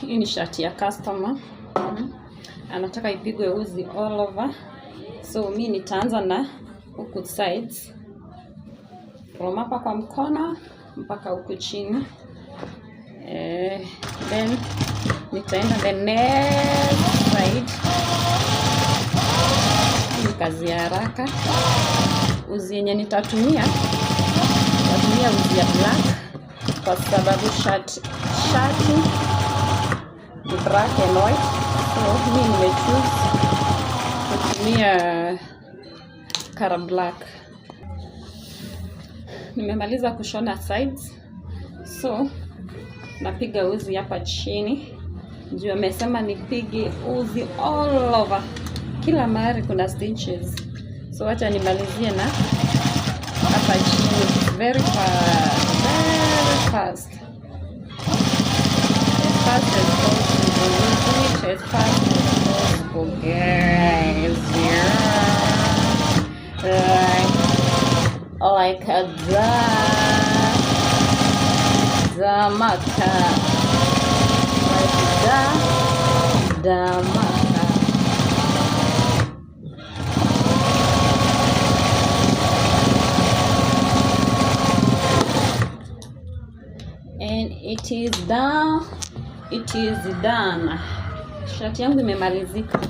hii ni shati ya customer. Anataka ipigwe uzi all over. So mimi nitaanza na huku sides. From hapa kwa mkono mpaka huku chini. Then nitaenda the next side. Ni kazi ya haraka. Uzi yenye nitatumia uzi ya black kwa sababu shati ni black and white. So mimi nimechoose kutumia color black. Nimemaliza kushona sides. So napiga uzi hapa chini. Juu amesema nipige uzi all over. Kila mahali kuna stitches. So acha nimalizie na hapa chini. Very fast. As fast as possible. As fast as possible, guys. Like a damaka. Like damaka. And it is done. Shati yangu imemalizika.